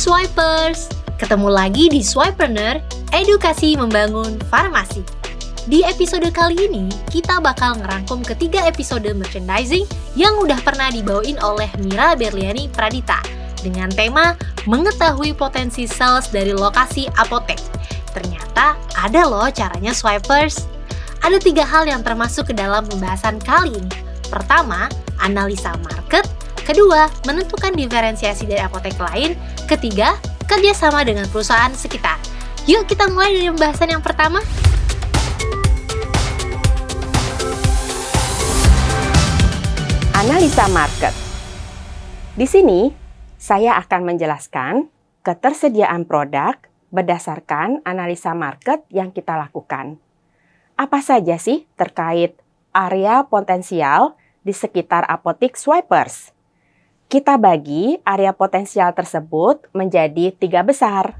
Swipers! Ketemu lagi di Swipreneur, edukasi membangun farmasi. Di episode kali ini, kita bakal ngerangkum ketiga episode merchandising yang udah pernah dibawain oleh Mira Berliani Pradita dengan tema mengetahui potensi sales dari lokasi apotek. Ternyata ada loh caranya Swipers. Ada 3 hal yang termasuk ke dalam pembahasan kali ini. Pertama, analisa market. Kedua, menentukan diferensiasi dari apotek lain. Ketiga, kerjasama dengan perusahaan sekitar. Yuk kita mulai dari pembahasan yang pertama. Analisa market. Di sini, saya akan menjelaskan ketersediaan produk berdasarkan analisa market yang kita lakukan. Apa saja sih terkait area potensial di sekitar apotek Swipers? Kita bagi area potensial tersebut menjadi 3 besar.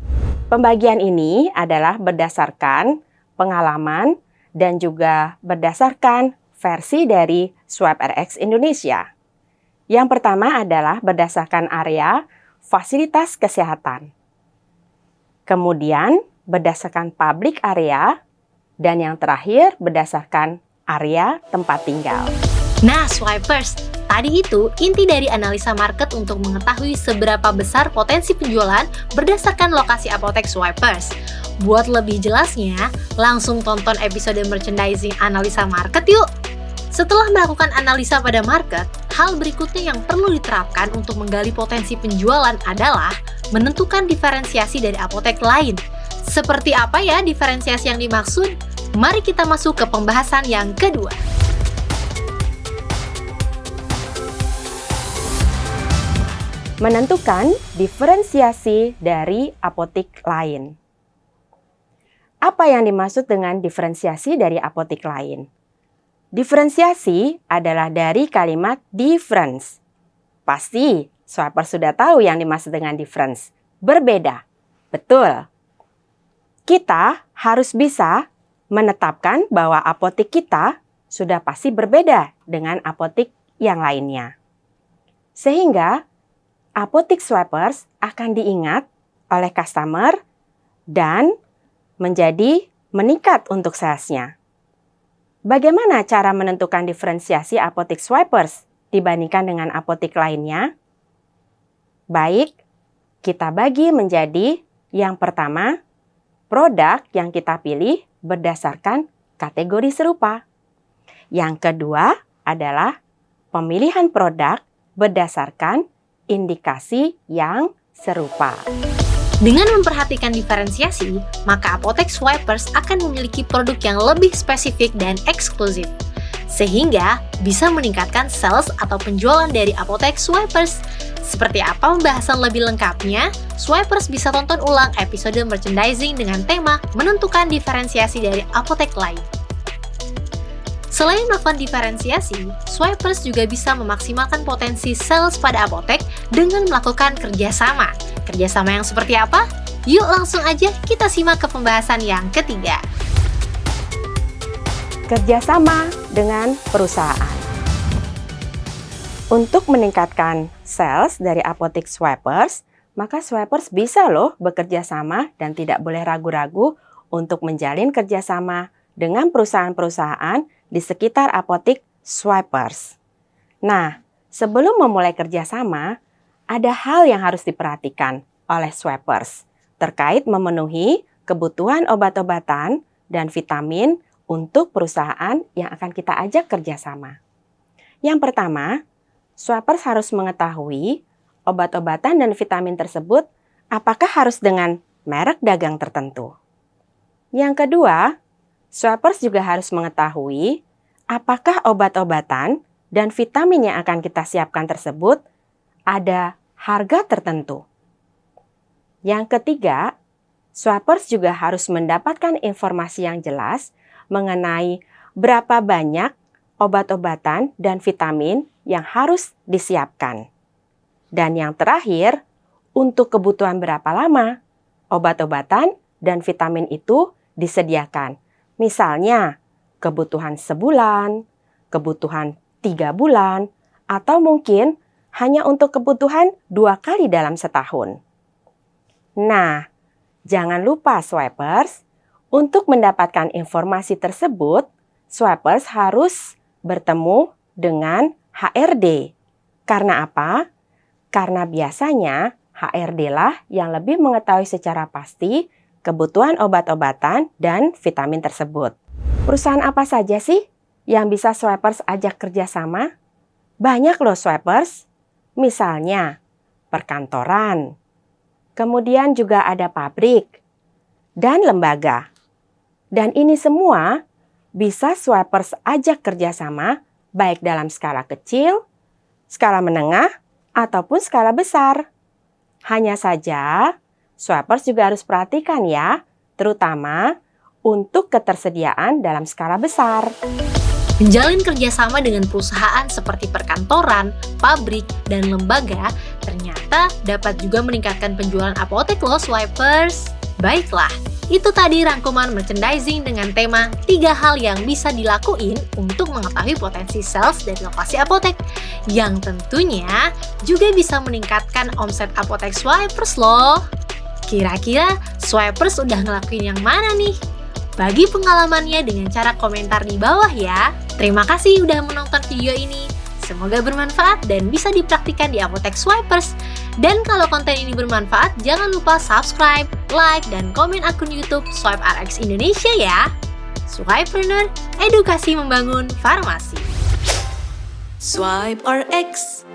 Pembagian ini adalah berdasarkan pengalaman dan juga berdasarkan versi dari SwipRx Indonesia. Yang pertama adalah berdasarkan area fasilitas kesehatan. Kemudian berdasarkan public area, dan yang terakhir berdasarkan area tempat tinggal. Nah, Swipers, tadi itu inti dari analisa market untuk mengetahui seberapa besar potensi penjualan berdasarkan lokasi apotek Swipers. Buat lebih jelasnya, langsung tonton episode merchandising analisa market yuk! Setelah melakukan analisa pada market, hal berikutnya yang perlu diterapkan untuk menggali potensi penjualan adalah menentukan diferensiasi dari apotek lain. Seperti apa ya diferensiasi yang dimaksud? Mari kita masuk ke pembahasan yang kedua. Menentukan diferensiasi dari apotek lain. Apa yang dimaksud dengan diferensiasi dari apotek lain? Diferensiasi adalah dari kalimat difference. Pasti Swipers sudah tahu yang dimaksud dengan difference. Berbeda. Betul. Kita harus bisa menetapkan bahwa apotek kita sudah pasti berbeda dengan apotek yang lainnya. Sehingga apotek Swipers akan diingat oleh customer dan menjadi meningkat untuk salesnya. Bagaimana cara menentukan diferensiasi apotek Swipers dibandingkan dengan apotek lainnya? Baik, kita bagi menjadi yang pertama, produk yang kita pilih berdasarkan kategori serupa. Yang kedua adalah pemilihan produk berdasarkan indikasi yang serupa. Dengan memperhatikan diferensiasi, maka apotek Swipers akan memiliki produk yang lebih spesifik dan eksklusif, sehingga bisa meningkatkan sales atau penjualan dari apotek Swipers. Seperti apa pembahasan lebih lengkapnya? Swipers bisa tonton ulang episode merchandising dengan tema menentukan diferensiasi dari apotek lain. Selain melakukan diferensiasi, Swipers juga bisa memaksimalkan potensi sales pada apotek dengan melakukan kerjasama. Kerjasama yang seperti apa? Yuk langsung aja kita simak ke pembahasan yang ketiga. Kerjasama dengan perusahaan. Untuk meningkatkan sales dari apotek Swipers, maka Swipers bisa loh bekerja sama dan tidak boleh ragu-ragu untuk menjalin kerjasama dengan perusahaan-perusahaan di sekitar apotek Swipers. Nah, sebelum memulai kerjasama, ada hal yang harus diperhatikan oleh Swipers terkait memenuhi kebutuhan obat-obatan dan vitamin untuk perusahaan yang akan kita ajak kerjasama. Yang pertama, Swipers harus mengetahui obat-obatan dan vitamin tersebut apakah harus dengan merek dagang tertentu. Yang kedua, Swipers juga harus mengetahui apakah obat-obatan dan vitamin yang akan kita siapkan tersebut ada harga tertentu. Yang ketiga, Swipers juga harus mendapatkan informasi yang jelas mengenai berapa banyak obat-obatan dan vitamin yang harus disiapkan. Dan yang terakhir, untuk kebutuhan berapa lama obat-obatan dan vitamin itu disediakan. Misalnya, kebutuhan sebulan, kebutuhan 3 bulan, atau mungkin hanya untuk kebutuhan 2 kali dalam setahun. Nah, jangan lupa Swipers, untuk mendapatkan informasi tersebut, Swipers harus bertemu dengan HRD. Karena apa? Karena biasanya HRD lah yang lebih mengetahui secara pasti kebutuhan obat-obatan dan vitamin tersebut. Perusahaan apa saja sih yang bisa Swipers ajak kerjasama? Banyak loh Swipers. Misalnya, perkantoran. Kemudian juga ada pabrik dan lembaga. Dan ini semua bisa Swipers ajak kerjasama baik dalam skala kecil, skala menengah, ataupun skala besar. Hanya saja, Swipers juga harus perhatikan ya, terutama untuk ketersediaan dalam skala besar. Menjalin kerjasama dengan perusahaan seperti perkantoran, pabrik, dan lembaga ternyata dapat juga meningkatkan penjualan apotek loh Swipers. Baiklah, itu tadi rangkuman merchandising dengan tema 3 hal yang bisa dilakuin untuk mengetahui potensi sales dari lokasi apotek, yang tentunya juga bisa meningkatkan omset apotek Swipers loh. Kira-kira Swipers udah ngelakuin yang mana nih? Bagi pengalamannya dengan cara komentar di bawah ya. Terima kasih udah menonton video ini. Semoga bermanfaat dan bisa dipraktikkan di apotek Swipers. Dan kalau konten ini bermanfaat, jangan lupa subscribe, like, dan komen akun YouTube Swipe RX Indonesia ya. Swipreneur, edukasi membangun farmasi. Swipe RX